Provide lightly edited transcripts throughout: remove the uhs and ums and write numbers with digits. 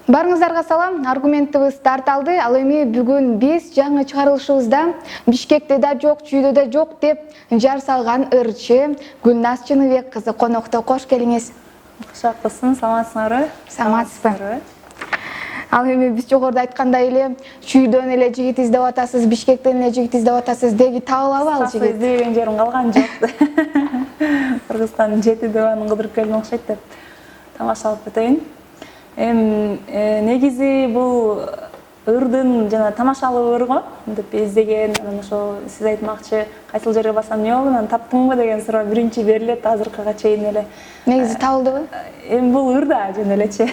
Барыңыздарга салам, аргументтибиз тарт алды. Ал эми бүгүн биз жаңы чыгарылышыбызда Бишкекте да жок, Чүйдө да жок деп жар салган ырчы Гүлназ Чыныбек кызы конокто. Кош келиңиз. Кушакпысың, саламатсыңарбы? Саламатсызбы? Ал эми биз жогоруда айткандай эле Чүйдөн эле жигит издеп атасыз, Бишкектен эле жигит издеп атасыз. Деги табылабы ал жигит? Издебеген жерим калган жок. Кыргызстандын жети дыбанын кыдырып келген окшойт деп тамашалап өтөйүн. Негизи бул ырдын жана тамашалуу ыр го деп издеген, анан ошо сиз айтмакчы кайсыл жерге барсам эмне болду, анан таптыңбы деген суроо биринчи берилет азыркыга чейин эле. Негизи табылдыбы? Бул ыр да жөн элечи.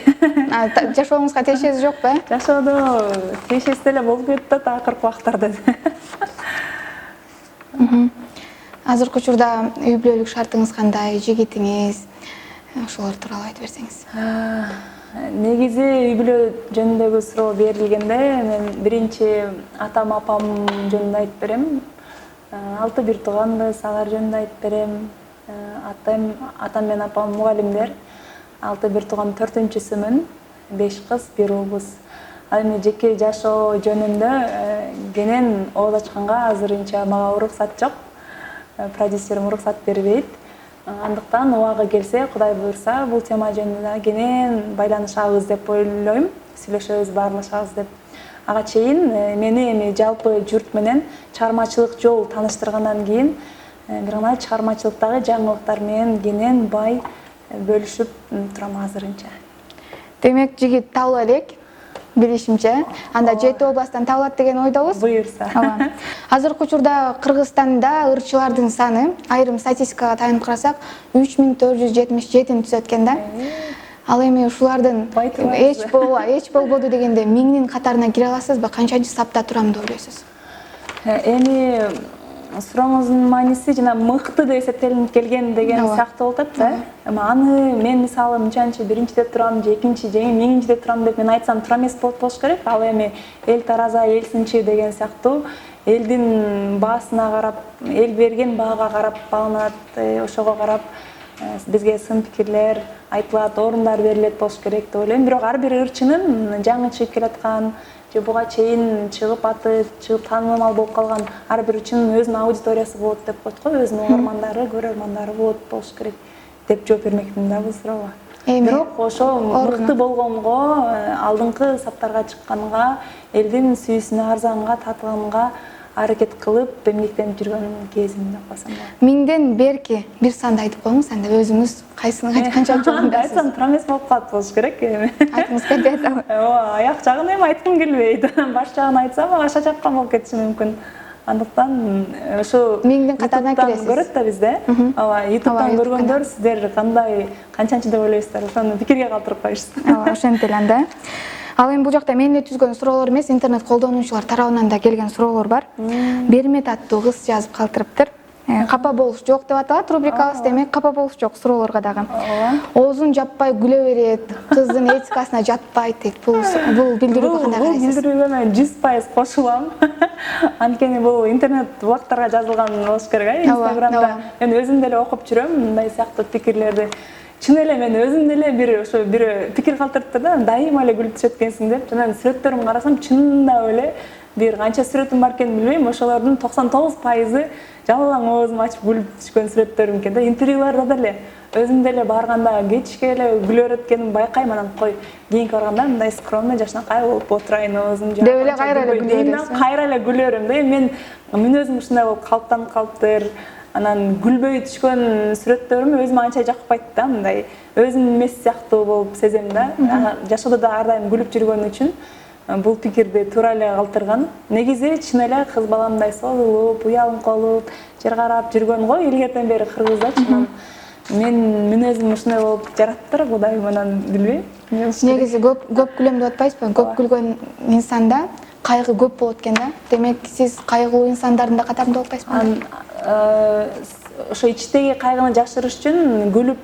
Жашооңузга тиешеси жокпу? Жашоодо тиешеси деле болуп кетти да акыркы убактарда. Азыркы учурда үй бүлөлүк шартыңыз кандай, жигитиңиз, ошолор тууралуу айтып берсеңиз. Негизи үй бүлө жөнүндөгү суроо берилгенде мен биринчи атам апам жөнүндө айтып берем. 6 бир тууганбыз, алар жөнүндө айтып берем. Атам менен апам мугалимдер. 6 бир тууган 4-сүмүн, 5 кыз, 1 угуз. Ал эми жеке жашоо жөнүндө кенен ооз ачканга азырынча мага уруксат жок. Продюсерим уруксат бербейт. Андыктан убагы келсе, Кудай буйрса, бул тема жөнүндө кенен байланышабыз деп ойлойм, сүйлөшөбүз, баарлашабыз деп. Ага чейин мени эми жалпы журт менен чыгармачылык жол тааныштыргандан кийин бир гана чыгармачылыктагы жаңылыктар менен кенен бай бөлүшүп турам азырынча. Демек жигит табыла элек, билишимче. Анда 7 областтан табылат деген ойдобуз. Буйрса. Азыркы учурда Кыргызстанда ырчылардын саны, айрым статистикага таянып карасак, 3477-ни түзөт экен да. Ал эми ушулардын эч болбоду дегенде миңнин катарына кире аласызбы? Канчанчы сапта турам деп ойлойсуз? Эми сурооңуздун мааниси жана мыкты деп эсептелип келген деген сыяктуу болуп атат да. Аны мен мисалы мынчанчы биринчиде турам, же экинчи, же миңинчиде турам деп мен айтсам туура эмес болуш керек. Ал эми эл тараза, эл сынчы деген сыяктуу элдин баасына карап, эл берген баага карап бааланат, ошого карап бизге сын пикирлер айтылат, орундар берилет болуш керек деп ойлойм. Бирок ар бир ырчынын жаңы чыгып келаткан же буга чейин чыгып таанымал болуп калган ар бир ырчынын өзүнүн аудиториясы болот деп коет го, өзүнүн угармандары, көрөрмандары болуш керек деп жооп бермекмин да бул суроого. Бирок ошо мыкты болгонго, алдыңкы саптарга чыкканга, элдин сүйүүсүнө арзанга татыганга аракет кылып эмгектенип жүргөн кезим деп коесам болот. Миңден берки бир санды айтып коюңуз, анда өзүңүз кайсыны канчанчы орундасыз? Айтсам туура эмес болуп калат болуш керек эми. Айтыңыз келбей атабы? Аяк жагын эми айткым келбейт. Баш жагын айтсам аша жаккан болуп кетиши мүмкүн. Андыктан ошо миңдин катарына киресиз. Көрөт да бизде. YouTube'дан көргөндөр сиздер кандай, канчанчы деп ойлойсуздар, ошону пикирге калтырып коюшсуз. Ошентип эле анда. Ал эми бул жакта мен эле түзгөн суроолор эмес, интернет колдонуучулар тарабынан да келген суроолор бар. Бермет аттуу кыз жазып калтырыптыр. Капа болуш жок деп аталат рубрикабыз, демек капа болуш жок суроолорго дагы. Оозун жаппай күлө берет, кыздын этикасына жатпайт дейт. Бул билдирүүгө кандай карайсыз? Бул билдирүүгө мен 100% кошулам. Анткени бул интернет блогтарга жазылган болуш керек, Инстаграмда. Мен өзүм деле окуп жүрөм мындай сыяктуу пикирлерди. Чын эле мен өзүм деле бир пикир калтырыптыр да, дайыма эле күлүп түшөт экенсиң деп. Жана сүрөттөрүмдү карасам чынында эле бир канча сүрөтүм бар экенин билбейм, ошолордун 99% жалаң оозум ачып күлүп түшкөн сүрөттөрүм экен да. Интервьюларда деле өзүм деле барганда кечке эле күлөр эткенимди байкайм, анан кой кийинки барганда мындай скромный жашынакай болуп отурайын, оозум жаап. Деп эле кайра эле күлөөрсүз. Кайра эле күлөрүм да. Мен мүнөзүм ушундай болуп калыптанып калыптыр. Анан күлбөй түшкөн сүрөттөрүм өзүмө анча жакпайт да, мындай өзүм эмес сыяктуу болуп сезем да. Жашоодо да ар дайым күлүп жүргөн үчүн бул пикирди туура эле калтырган. Негизи чын эле кыз баламдай согулуп, уялыңколуп, жер карап жүргөн го илгертен бери кыргызда чынан. Мен мүнөзүм ушундай болуп жараттыр, Кудай менен билбейм. Негизи көп күлөм деп атпайсызбы? Көп күлгөн инсанда кайгы көп болот экен да. Демек сиз кайгылуу инсандардын да катарында болуп атпайсызбы? Ошо ичтеги кайгыны жашырыш үчүн күлүп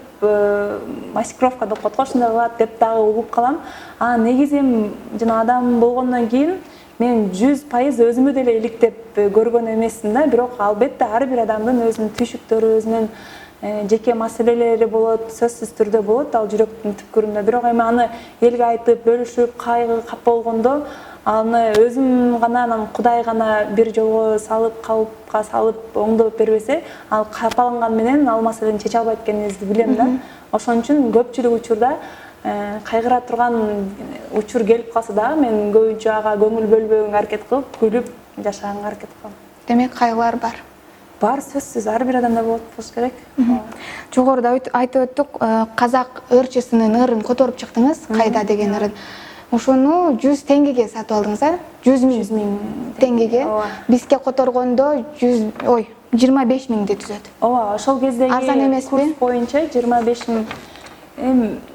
маскировка деп коет го, ушундай кылат деп дагы угуп калам. Негизи жана адам болгондон кийин мен 100% өзүмө деле иликтеп көргөн эмесмин да, бирок албетте ар бир адамдын өзүнүн түйшүктөрү, өзүнүн жеке маселелери болот, сөзсүз түрдө болот ал жүрөктүн түпкүрүндө. Бирок эми аны элге айтып, бөлүшүп, кайгы капа болгондо аны өзүм гана, анан Кудай гана бир жолго салып, калыпка салып оңдоп бербесе, ал капаланган менен ал маселени чече албайт экенибизди билем да. Ошон үчүн көпчүлүк учурда кайгыра турган учур келип калса дагы мен көбүнчө ага көңүл бөлбөгөнгө аракет кылып, күлүп жашаганга аракет кылам. Демек кайгылар бар. Бар, сөзсүз, ар бир адамда болот болуш керек. Жогоруда айтып өттүк, казак ырчысынын ырын которуп чыктыңыз, кайда деген ырын. Ошону 100 теңгеге сатып алдыңыз, а? 100 000 теңгеге. Бизге которгондо 25 000 түзөт. Ооба, ошол кездеги курс боюнча 25 000.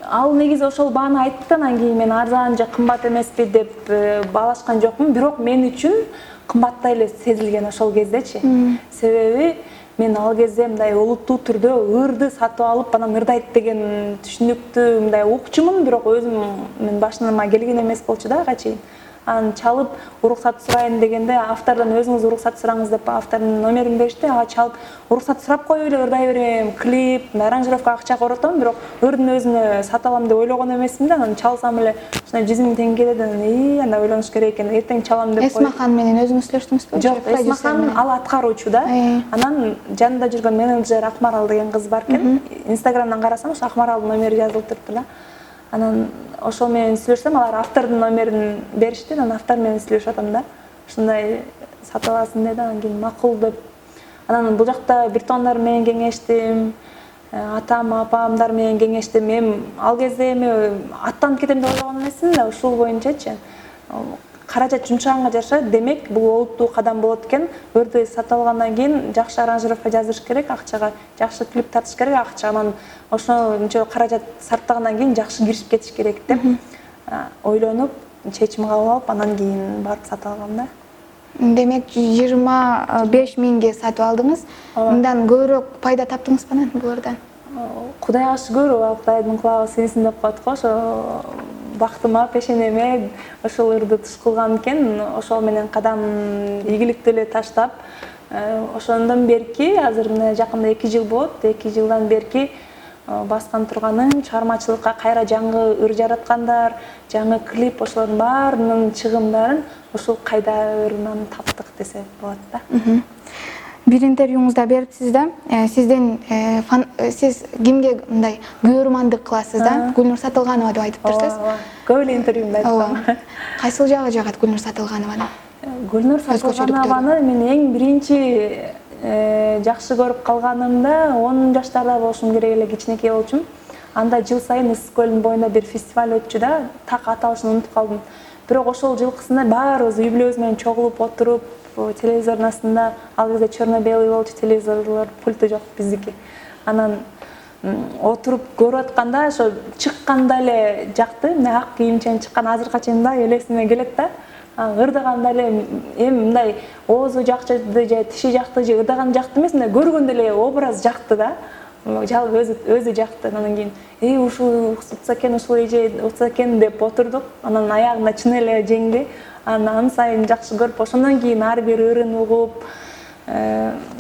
Ал негизи ошол бааны айтты, анан кийин мен арзан же кымбат эмеспи деп баалашкан жокмун, бирок мен үчүн кымбаттай эле сезилген ошол кездечи. Себеби мен ал кезде мындай олуттуу түрдө ырды сатып алып, анан ырдайт деген түшүнүктү мындай укчумун, бирок өзүм мен башыма келген эмес болчу да ага чейин. Анан чалып уруксат сурайын дегенде автордон өзүңүз уруксат сураңыз деп автордун номерин беришти. Ага чалып уруксат сурап коюп эле ырдай берем, клип, аранжировка акча коротом, бирок ырдын өзүнө сатып алам деп ойлогон эмесмин да. Анан чалсам эле ушундай 100 000 теңге келет, анда ойлонуш керек экен, эртең чалам деп коюп. Эсмахан менен өзүңүз сүйлөштүңүзбү? Жок, Эсмахан ал аткаруучу да. Анан жанында жүргөн менеджер Акмарал деген кыз бар экен. Инстаграмдан карасам ошо Акмаралдын номери жазылып турупты да. Анан ошол менен сүйлөшсөм, алар автордун номерин беришти, анан автор менен сүйлөшүп атам да. Ушундай сатып аласың деди, анан кийин макул деп. Анан бул жакта бир туугандарым менен кеңештим, атам, апамдар менен кеңештим. Мен ал кезде эми аттанып кетем деп ойлогон эмесмин да, ушул боюнчачы. Каражат жумшаганга жараша, демек бул олуттуу кадам болот экен. Өрдү сатып алгандан кийин жакшы аранжировка жазыш керек, акчага жакшы клип тартыш керек, акчанан ошончо каражат сарптагандан кийин жакшы киришип кетиш керек деп ойлонуп, чечим кабыл алып, анан кийин барып сатып алгам да. Демек 25 000ге сатып алдыңыз. Мындан көбүрөөк пайда таптыңызбы анан булардан? Кудайга шүгүр, Кудайдын кулагы сыйсын деп коет го, ошо бактыма, пешенеме ошол ырды туш кылган экен. Ошол менен кадам ийгиликтүү эле таштап, ошондон берки азыр мына жакында 2 жыл болот. 2 жылдан берки баскан турганым, чыгармачылыкка кайра жаңы ыр жараткандар, жаңы клип, ошолордун баарынын чыгымдарын ушул кайда ырынан таптык десе болот да. Бир интервьюңузда берипсиз да, сиз кимге мындай көрмандык кыласыз да? Гүлнур Сатылганова деп айтыптырсыз. Көп эле интервьюмда айткам. Кайсыл жагы жагат Гүлнур Сатылганованы? Гүлнур Сатылганованы мен эң биринчи жакшы көрүп калганымда 10 жаштарда болушум керек эле, кичинекей болчумун. Анда жыл сайын Ысык көлдүн боюнда бир фестиваль өтчү да, так аталышын унутуп калдым. Бирок ошол жылкысында баарыбыз үй бүлөбүз менен чогулуп отуруп, телевизордун астында, ал кезде черно-белый болчу телевизорлор, пульты жок биздики. Анан отуруп көрүп атканда ошо чыкканда эле жакты, мына ак кийимчен чыккан азыркыга чейин да элесиме келет да. Ырдаганда эле эми мындай оозу жакты же тиши жакты же ырдаган жакты эмес, мындай көргөндө эле образ жакты да. Жалпы өзү жакты. Анан кийин ушул уксутса экен, ушул эже уксутса экен деп отурдук. Анан аягында чын эле жеңди. Анан сайын жакшы көрүп, ошондон кийин ар бир ырын угуп,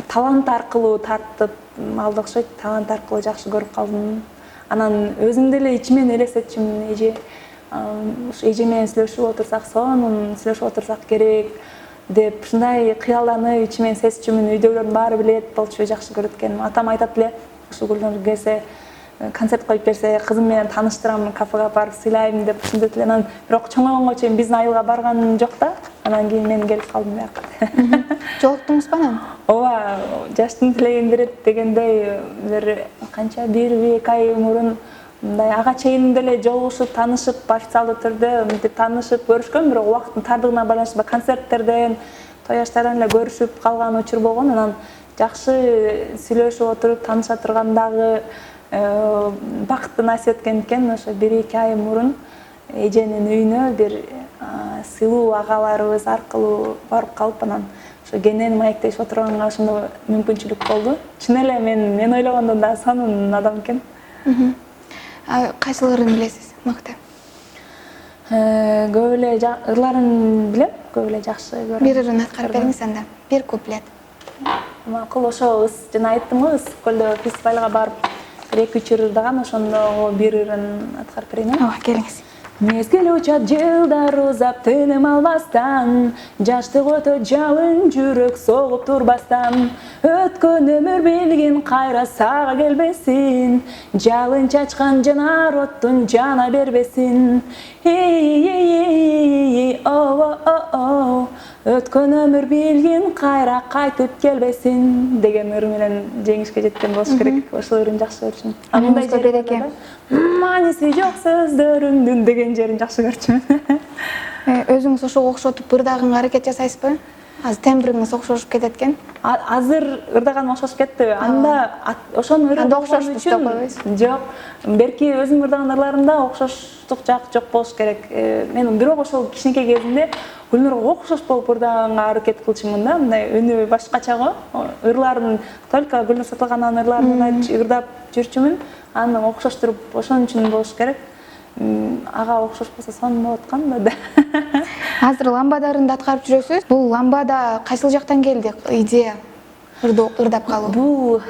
талант аркылуу тартып алды окшойт. Талант аркылуу жакшы көрүп калдым. Анан өзүм деле ичимен элестетчүмүн, эже менен сүйлөшүп отурсак, сонун сүйлөшүп отурсак керек деп ушундай кыялданып ичимен сезчүмүн. Үйдөгүлөрдүн баары билет болчу, жакшы көрөт экен. Атам айтат эле, ушу Гүлнур келсе, концерт коюп берсе, кызым менен тааныштырам, кафеге барып сыйлайм деп ушинтет эле. Анан бирок чоңойгонго чейин биздин айылга барган жок да. Анан кийин мен келип калдым бияка. Жолуктуңузбу анан? Ооба, жаштын тилегин берет дегендей бир канча 1-2 ай мурун мындай ага чейин деле жолугушуп, таанышып, официалдуу түрдө мынтип таанышып көрүшкөн, бирок убакыттын тардыгына байланыштуу концерттерден, той аштардан эле көрүшүп калган учур болгон. Анан жакшы сүйлөшүп отуруп тааныша тургандагы бакытты насип эткен экен. Ошо 1-2 ай мурун эженин үйүнө бир сыйлуу агаларыбыз аркылуу барып калып, анан ошо кенен маектешип отурганга ошондо мүмкүнчүлүк болду. Чын эле мен ойлогондон да сонун адам экен. Кайсыл ырын билесиз мыкты? Көп эле ырларын билем, көп эле жакшы көрөм. Бир ырын аткарып бериңиз анда, бир куплет. макул ошо ыс жана айттым го ыс көлдө фестивалга барып 2-3 ыр ырдаган ошондо бир ырын аткарып берейин. Ооба, келиңиз. Мезгил учат жылдар узап тыным албастан, жаштык өтөт жалын жүрөк согуп турбастан, өткөн өмүр билгин кайра сага келбесин, жалын чачкан жанар оттун жана бербесин. Өткөн өмүр билгин кайра кайтып келбесин деген ыр менен жеңишке жеткен болуш керек. Ошол ырын жакшы көрчүмүн. Мындай жери Мааниси жок сөздөрүңдүн деген жерин жакшы көрчүмүн. Өзүңүз ошого окшотуп ырдаганга аракет жасайсызбы? Азыр тембриңиз окшошуп кетет экен. Азыр ырдаган окшошуп кетти. Анда ошону ырдаган Анда окшоштук деп койбойсузбу? Жок. Берки өзүм ырдаган ырларымда окшоштук жок болуш керек. Мен бирок ошол кичинекей кезимде Гүлнурга окшош болуп ырдаганга аракет кылчумун да. Мындай үнү башкача го. Ырларын только Гүлнур Сатылганованын ырларын ырдап жүрчүмүн. Аны окшоштуруп ошон үчүн болуш керек. Ага окшош болсо сонун болот экен да. Азыр ламбадарында аткарып жүрөсүз. Бул ламбада кайсыл жактан келди идея ырдап калуу? Бул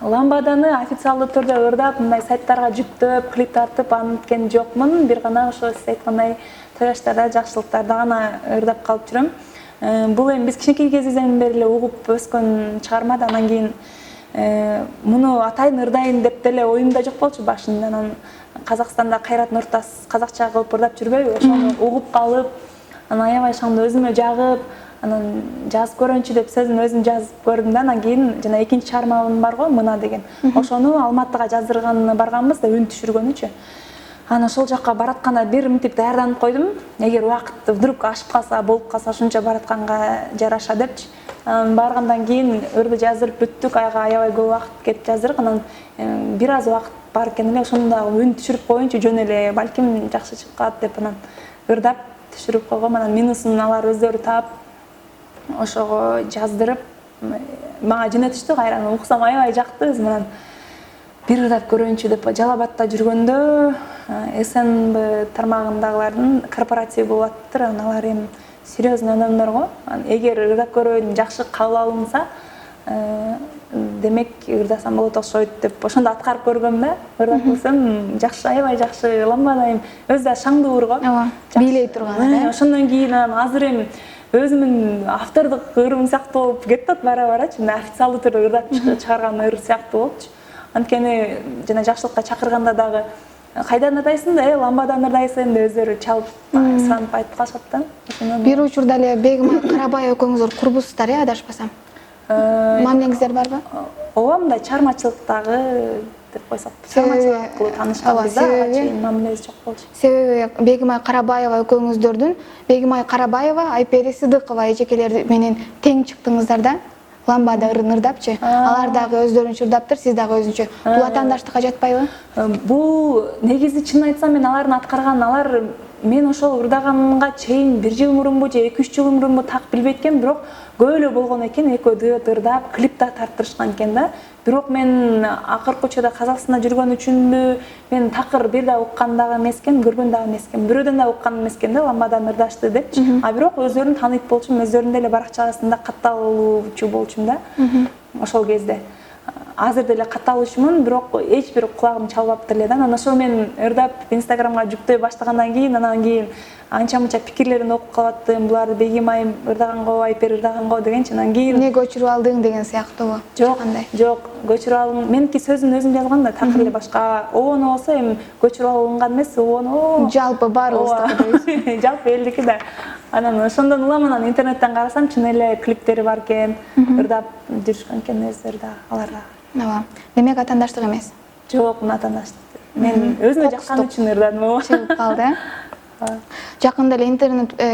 ламбаданы официалдуу түрдө ырдап, мындай сайттарга жүктөп, клип тартып анткен жокмун. Бир гана ошо сиз айткандай тояштарда, жакшылыктарда гана ырдап калып жүрөм. Бул эми биз кичинекей кезибизден бери эле угуп өскөн чыгарма да. Анан кийин муну атайын ырдайын деп деле оюмда жок болчу башында. Анан Казакстанда Кайрат Нуртас казакча кылып ырдап жүрбөйбү? Ошону угуп калып, анан аябай шаңды өзүмө жагып, анан жазып көрөнчү деп сөзүн өзүм жазып көрдүм да. Анан кийин жана экинчи чыгармам бар го, Мына деген. Ошону Алматыга жаздырганы барганбыз да, үн түшүргөнүчү. Анан ошол жакка баратканда бир мынтип даярданып койдум. Эгер убакыт вдруг ашып калса, болуп калса, ушунча баратканга жараша депчи. Баргандан кийин ырды жаздырып бүттүк, ага аябай көп убакыт кетип жаздырдык. Анан бир аз убакыт бар экен эле, ошондо үн түшүрүп коеюнчу жөн эле, балким жакшы чыкат деп анан ырдап түшүрүп койгом. Анан минусун алар өздөрү таап, ошого жаздырып мага жөнөтүштү. Кайра уксам аябай жакты өзүм. Анан бир ырдап көрөйүнчү деп Жалал Абадта жүргөндө СНБ тармагындагылардын корпорация болуп аттыр. Алар эми серьезный адамдар го. Эгер ырдап көрөйүн жакшы кабыл алынса, демек ырдасам болот окшойт деп ошондо аткарып көргөм да. Ырдап көрсөм жакшы, аябай жакшы ламбада эми өзү да шаңдуу ыр го. Ооба, бийлей турган. Ошондон кийин азыр эми өзүмүн автордук ырым сыяктуу болуп кетти бара-барачы. Официалдуу түрдө ырдап чыгарган ыр сыяктуу болчу. Анткени жана жакшылыкка чакырганда дагы кайдан ырдайсың да, ламбадан ырдайсың деп өздөрү чалып суранып айтып калышат да. Бир учурда эле Бегимай Карабаева экөөңүздөр курбуссуздар, адашпасам. Мамилеңиздер барбы? Ооба, мындай чыгармачылыктагы деп койсок, чыгармачылык аркылуу таанышканбыз да, ага чейин мамилебиз жок болчу. Себеби Бегимай Карабаева экөөңүздөрдүн Бегимай Карабаева, Айпери Сыдыкова эжекелер менен тең чыктыңыздар да. Ламбада ырын ырдапчы. Алар дагы өздөрүнчө ырдаптыр, сиз дагы өзүнчө. Бул атаандаштыкка жатпайбы? Бул негизи чынын айтсам мен алардын аткарган, алар мен ошол ырдаганга чейин 1 жыл мурунбу же 2-3 жыл мурунбу так билбейт экенмин, бирок көп эле болгон экен, экөө дуэт ырдап, клип да тарттырышкан экен да. Бирок мен акыркы учурда Казакстанда жүргөн үчүнбү, мен такыр бир да уккан дагы эмес экен, көргөн дагы эмес экен, бирөөдөн да уккан эмес экен да, ламбадан ырдашты депчи. Бирок өздөрүн тааныйт болчумун, өздөрүнүн деле баракчасында катталуучу болчумун да. Ошол кезде. Азыр деле катталуучумун, бирок эч бир кулагым чалбаптыр эле да. Анан ошол мен ырдап Инстаграмга жүктөй баштагандан кийин, анан кийин анча-мынча пикирлерин окуп калаттым. Буларды Бегимай ырдаганго, Айпер ырдаганго дегенчи. Анан кийин эмнеге өчүрүп алдың деген сыяктуубу? Жок, жок, көчүрүп алган. Меники сөзүн өзүм жазган да, такыр эле башка. Обону болсо эми көчүрүп алынган эмес, обону жалпы баарыбыздыкы дейсиз. Жалпы элдики да. Анан ошондон улам анан интернеттен карасам чын эле клиптери бар экен, ырдап жүрүшкөн экен өздөрү да, алар да. Ооба. Демек атаандаштык эмес. Жок, мына атаандаштык. Мен өзүмө жаккан үчүн ырдадым. Чыгып калды. Жакында эле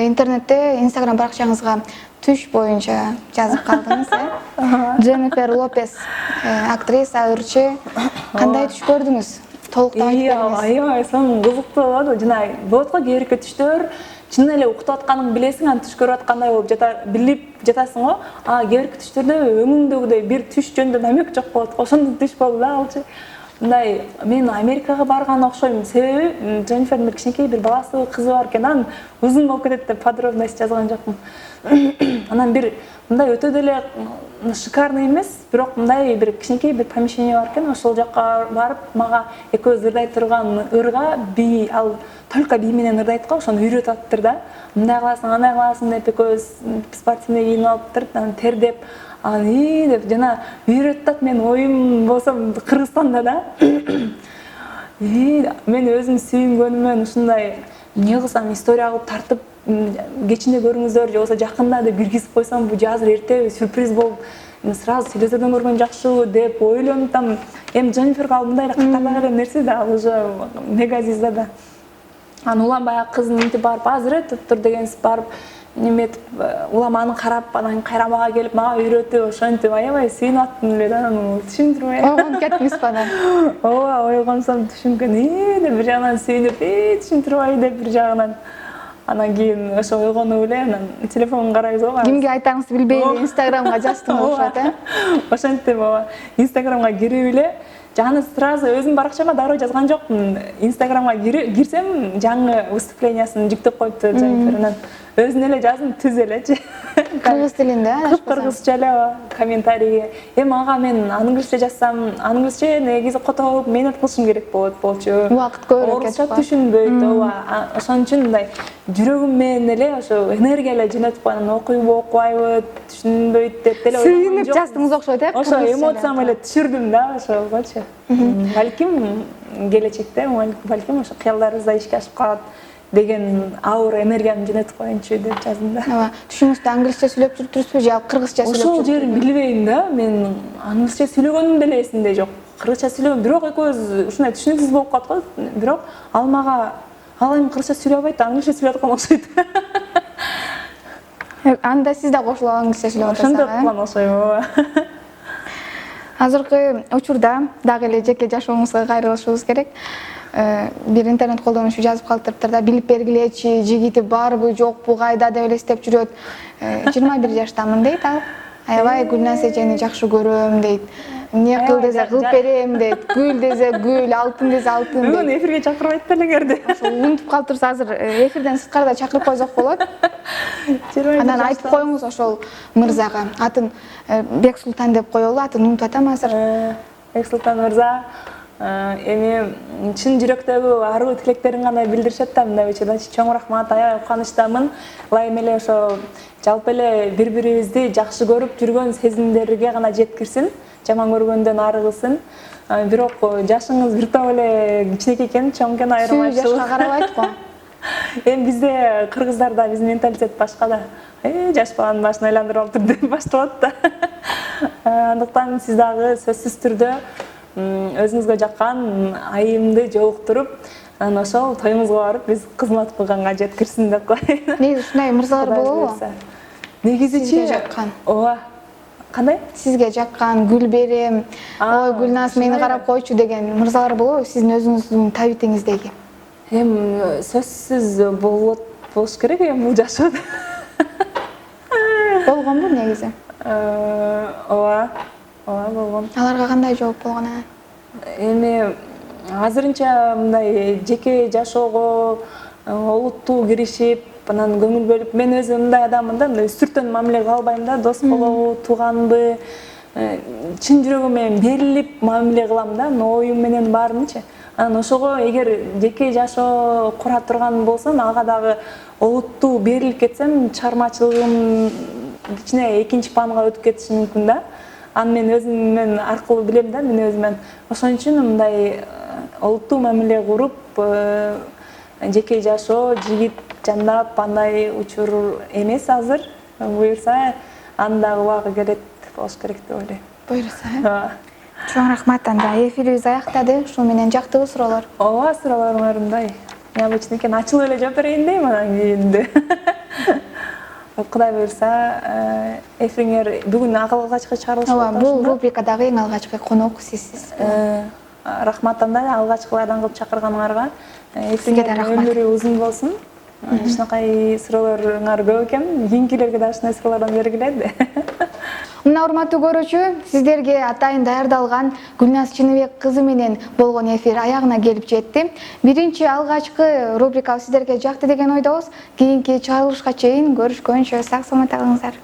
интернетте Инстаграм баракчаңызга түш боюнча жазып калдыңыз, Дженнифер Лопес, актриса, ырчы. Кандай түш көрдүңүз? Толуктап айтып бериңиз. Аябай сонун кызыктуу болот. Жана болот го кээ бирки түштөр, чын эле уктуп атканыңды билесиң, анан түш көрүп аткандай болуп билип жатасың го. Кээ бирки түштөрдө өңүңдөгүдөй бир түш жөнүндө намек жок болот. Ошондой түш болду да алчы. Мындай мен Америкага барган окшойм. Себеби Дженнифердин кичинекей бир баласы, кызы бар экен. Анан узун болуп кетет деп подробность жазган жокмун. Анан бир мындай өтө деле шикарный эмес, бирок мындай бир кичинекей бир помещение бар экен. Ошол жакка барып, мага экөөбүз ырдай турган ырга би ал только би менен ырдайт го, ошону үйрөтүп атыптыр да. Мындай кыласың, андай кыласың деп экөөбүз спортивный кийинип алыптыр, анан тердеп, аны деп жана үйрөтүп атат. Мен оюм болсо Кыргызстанда да. Мен өзүм сүйүнгөнүмөн ушундай эмне кылсам, история кылып тартып кечинде көрүңүздөр же болбосо жакында деп киргизип койсом, бул азыр эртеби сюрприз болуп сразу телевизордон көргөн жакшы деп ойлонуп там. Эми Дженниферге ал мындай катарда келген нерсе да, ал уже мега звезда да. Анан улам баягы кыз мынтип барып азыр өтүптүр дегенсип барып неметип улам аны карап, анан кайра мага келип мага үйрөтүп, ошентип аябай сүйүнүп аттым эле да. Анан түшүндүрбөй. Ойгонуп кеттиңиз ба анан? Ооба, ойгонсом түшүнгөн, деп бир жагынан сүйүнүп, түшүндүрбөй деп бир жагынан. Анан кийин ошо ойгонуп эле анан телефонун карайбыз го. Кимге айтарыңызды билбей эле Инстаграмга жаздым окшойт, Ошентип Инстаграмга кирип эле жаны сразу өзүм баракчама дароо жазган жокмун. Инстаграмга кирсем жаңы выступлениясын жүктөп коюпту Дженнифер. Анан өзүн эле жаздым түз элечи. Кыргыз тилинде, Кыргызча эле комментарийге. Эми ага мен англисче жазсам, англисче негизи котолуп менет кылышым керек болчу. Убакыт көбүрөөк кетип Орусча түшүнбөйт, ооба. Ошон үчүн мындай жүрөгүм менен эле ошо энергия эле жөнөтүп коюм, окуйбу, окубайбы, түшүнбөйт деп деле сүйүнүп жаздыңыз окшойт, Ошо эмоциям эле түшүрдүм да, ошогочу. Балким келечекте, балким ошо кыялдарыбызда ишке ашып калат деген ауыр энергияны жөнөтүп коеюнчу деп жаздым да. Ооба. Түшүңүздө англисче сүйлөп жүрүпсүзбү же кыргызча сүйлөп жүрүпсүзбү? Ошол жерин билбейм да. Мен англисче сүйлөгөнүм деле эсимде жок. Кыргызча сүйлөгөм, бирок экөөбүз ушундай түшүнүксүз болуп калат го. Бирок ал мага эми кыргызча сүйлөй албайт, англисче сүйлөп аткан окшойт. Анда сиз да кошулуп англисче сүйлөп атасыз. Ошондой кылган окшойм, ооба. Азыркы учурда дагы эле жеке жашооңузга кайрылышыбыз керек. Бир интернет колдонуучу жазып калтырыптыр да, билип бергилечи, жигити барбы, жокпу, кайда деп эле издеп жүрөт. 21 жаштамын дейт ал. Аябай Гүлназ эжени жакшы көрөм дейт. Эмне кыл десе кылып берем дейт. Гүл десе гүл, алтын десе алтын дейт. Бүгүн эфирге чакырбайт белеңерди. Ошо унутуп калтырса азыр эфирден сырткары да чакырып койсок болот. Анан айтып коюңуз ошол мырзага. Атын Бексултан деп коелу, атын унутуп атам азыр. Бексултан мырза, эми чын жүрөктөгү аруу тилектерин гана билдиришет да мындай учурда. Чоң рахмат, аябай кубанычтамын. Ылайым эле ошо жалпы эле бири-бирибизди жакшы көрүп жүргөн сезимдерге гана жеткирсин, жаман көргөндөн арыгылсын. Бирок жашыңыз бир топ эле кичинекей экен, чоң экен айырмачылык. Сүйүү жашка карабайт го. Эми бизде кыргыздарда биздин менталитет башка да. Жаш баланын башын айландырып алыптыр деп башталат да. Андыктан сиз дагы сөзсүз түрдө өзүңүзгө жаккан айымды жолуктуруп, анан ошол тоюңузга барып биз кызмат кылганга жеткирсин деп коеюн. Негизи ушундай мырзалар болобу? Негизичи Сизге жаккан. Ооба. Кандай? Сизге жаккан, гүл берем, ой Гүлназ мени карап койчу деген мырзалар болобу сиздин өзүңүздүн табитиңиздеги? Эми сөзсүз болуш керек эми бул жашоодо. Болгонбу негизи? Ооба. Ооба болгон. Аларга кандай жооп болгон анан? Эми азырынча мындай жеке жашоого олуттуу киришип, анан көңүл бөлүп, мен өзүм мындай адаммын да, мындай үстүртөн мамиле кыла албайм да, дос болобу, тууганбы, чын жүрөгүм менен берилип мамиле кылам да, оюм менен баарынычы. Анан ошого эгер жеке жашоо кура турган болсом, ага дагы олуттуу берилип кетсем, чыгармачылыгым кичине экинчи планга өтүп кетиши мүмкүн да. Аны мен өзүмдөн аркылуу билем да, мен өзүмөн. Ошон үчүн мындай олуттуу мамиле куруп, жеке жашоо, жигит жандап андай учур эмес азыр. Буюрса, аны дагы убагы келет болуш керек деп ойлойм. Буюрса. Чоң рахмат, анда эфирибиз аяктады. Ушул менен жактыбы суроолор? Ооба, суроолоруңар мындай. Необычный экен, ачылып эле жооп берейин дейм анан кийинде. Кудай буюрса, эфириңер бүгүн алгачкы чыгарылыш болуп атат. Ооба, бул рубрикадагы эң алгачкы конок сизсиз. Рахмат андай алгачкылардан кылып чакырганыңарга. Сизге да рахмат. Өмүрү узун болсун. Ушунакай суроолоруңар көп экен. Кийинкилерге да ушундай суроолордон бергиле. Мына урматтуу көрүүчү, сиздерге атайын даярдалган Гүлназ Чыныбек кызы менен болгон эфир аягына келип жетти. Биринчи алгачкы рубрика сиздерге жакты деген ойдобуз. Кийинки чыгарылышка чейин көрүшкөнчө сак саламатта калыңыздар.